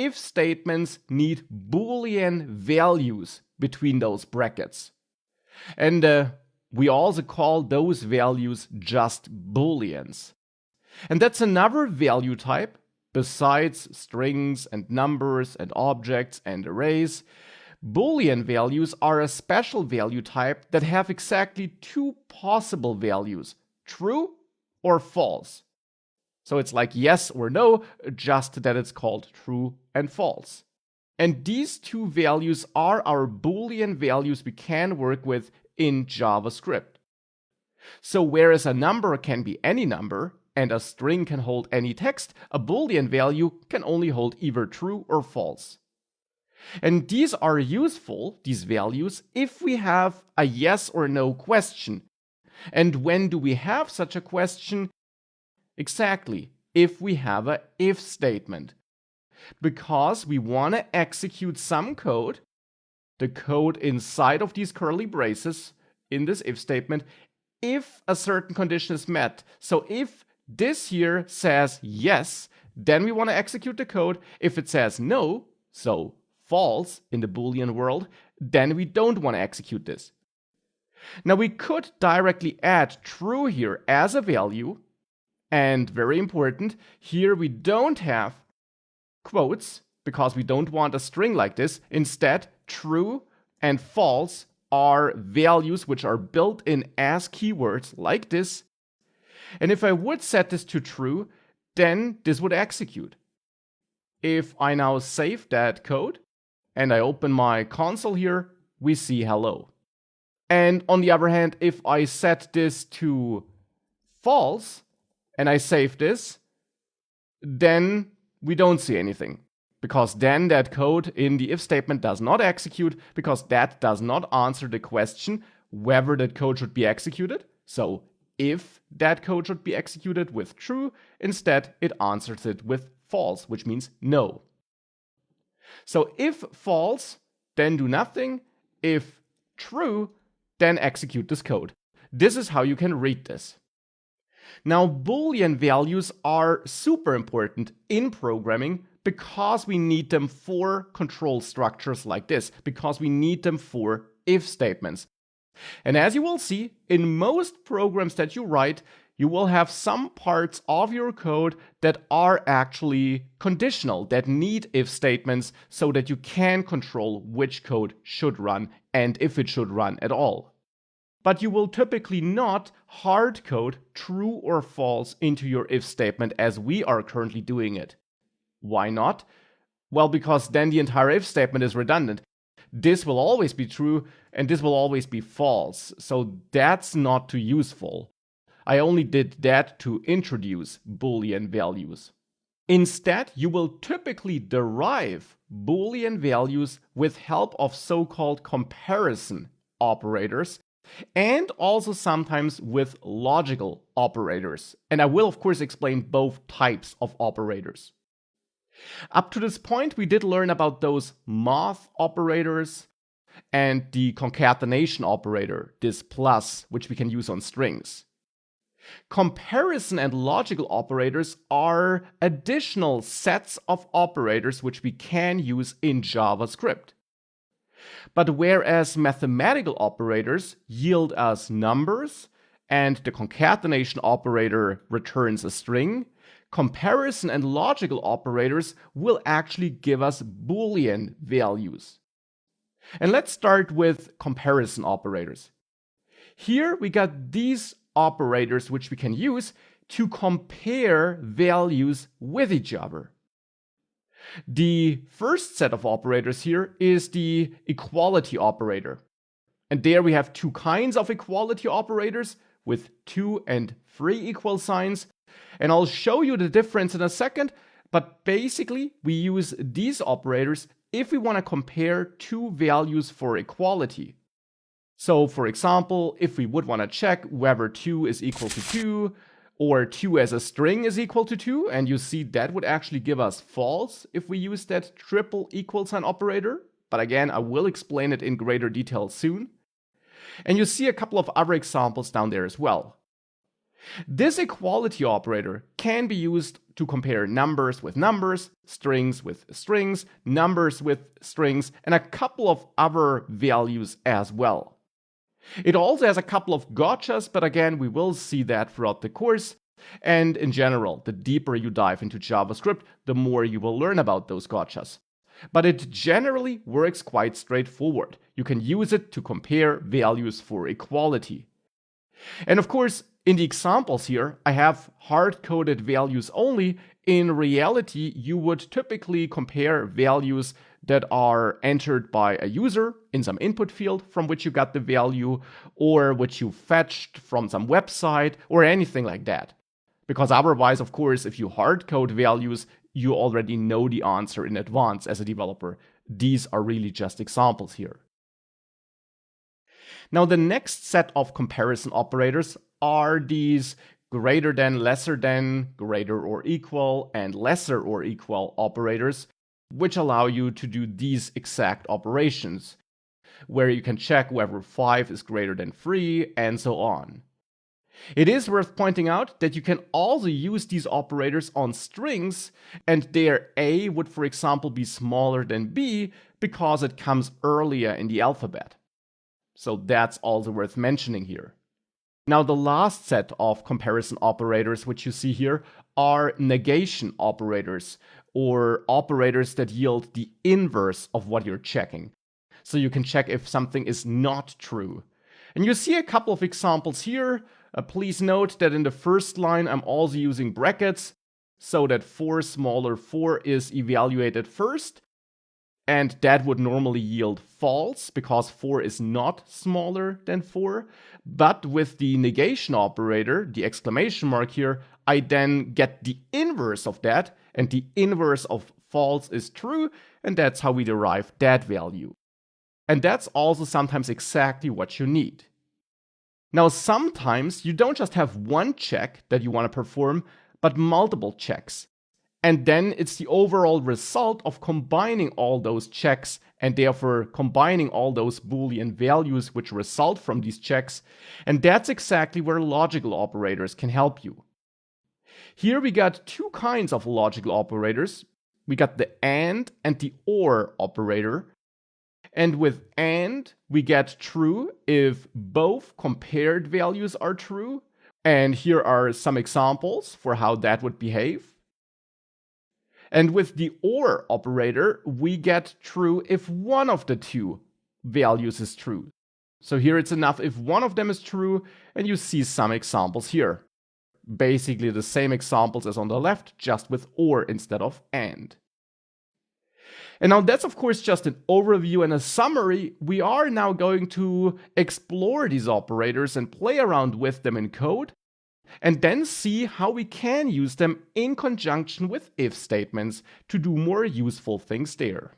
if statements need Boolean values between those brackets. And we also call those values just Booleans. And that's another value type, besides strings and numbers and objects and arrays. Boolean values are a special value type that have exactly two possible values, true or false. So it's like yes or no, just that it's called true and false. And these two values are our Boolean values we can work with in JavaScript. So whereas a number can be any number, and a string can hold any text, a Boolean value can only hold either true or false. And these are useful, these values, if we have a yes or no question. And when do we have such a question? Exactly, if we have an if statement. Because we want to execute some code, the code inside of these curly braces in this if statement, if a certain condition is met. So if this here says yes, then we want to execute the code. If it says no, so false in the Boolean world, then we don't want to execute this. Now we could directly add true here as a value, and very important, here we don't have quotes because we don't want a string like this. Instead, true and false are values which are built in as keywords like this. And if I would set this to true, then this would execute. If I now save that code and I open my console here, we see hello. And on the other hand, if I set this to false and I save this, then we don't see anything. Because then that code in the if statement does not execute, because that does not answer the question whether that code should be executed. So if that code should be executed with true, instead it answers it with false, which means no. So if false, then do nothing. If true, then execute this code. This is how you can read this. Now, Boolean values are super important in programming because we need them for control structures like this, because we need them for if statements. And as you will see, in most programs that you write, you will have some parts of your code that are actually conditional, that need if statements so that you can control which code should run and if it should run at all. But you will typically not hard code true or false into your if statement as we are currently doing it. Why not? Well, because then the entire if statement is redundant. This will always be true and this will always be false. So that's not too useful. I only did that to introduce Boolean values. Instead, you will typically derive Boolean values with help of so-called comparison operators, and also sometimes with logical operators. And I will, of course, explain both types of operators. Up to this point, we did learn about those math operators and the concatenation operator, this plus, which we can use on strings. Comparison and logical operators are additional sets of operators which we can use in JavaScript. But whereas mathematical operators yield us numbers and the concatenation operator returns a string, comparison and logical operators will actually give us Boolean values. And let's start with comparison operators. Here we got these operators which we can use to compare values with each other. The first set of operators here is the equality operator. And there we have two kinds of equality operators with 2 and 3 equal signs. And I'll show you the difference in a second, but basically we use these operators if we want to compare two values for equality. So for example, if we would want to check whether 2 is equal to 2, or 2 as a string is equal to 2, and you see that would actually give us false if we use that triple equal sign operator. But again, I will explain it in greater detail soon. And you see a couple of other examples down there as well. This equality operator can be used to compare numbers with numbers, strings with strings, numbers with strings, and a couple of other values as well. It also has a couple of gotchas, but again, we will see that throughout the course. And in general, the deeper you dive into JavaScript, the more you will learn about those gotchas. But it generally works quite straightforward. You can use it to compare values for equality. And of course, in the examples here, I have hard-coded values only. In reality, you would typically compare values that are entered by a user in some input field from which you got the value, or which you fetched from some website, or anything like that. Because otherwise, of course, if you hard-code values, you already know the answer in advance as a developer. These are really just examples here. Now, the next set of comparison operators are these greater than, lesser than, greater or equal, and lesser or equal operators, which allow you to do these exact operations, where you can check whether 5 is greater than 3, and so on. It is worth pointing out that you can also use these operators on strings, and there A would, for example, be smaller than B because it comes earlier in the alphabet. So that's also worth mentioning here. Now, the last set of comparison operators which you see here are negation operators, or operators that yield the inverse of what you're checking. So you can check if something is not true. And you see a couple of examples here. Please note that in the first line I'm also using brackets so that 4 smaller 4 is evaluated first. And that would normally yield false because 4 is not smaller than 4. But with the negation operator, the exclamation mark here, I then get the inverse of that, and the inverse of false is true, and that's how we derive that value. And that's also sometimes exactly what you need. Now, sometimes you don't just have one check that you want to perform, but multiple checks. And then it's the overall result of combining all those checks, and therefore combining all those Boolean values which result from these checks. And that's exactly where logical operators can help you. Here we got two kinds of logical operators. We got the AND and the OR operator. And with AND, we get true if both compared values are true. And here are some examples for how that would behave. And with the OR operator, we get true if one of the two values is true. So here it's enough if one of them is true, and you see some examples here. Basically the same examples as on the left, just with OR instead of AND. And now that's of course just an overview and a summary. We are now going to explore these operators and play around with them in code, and then see how we can use them in conjunction with if statements to do more useful things there.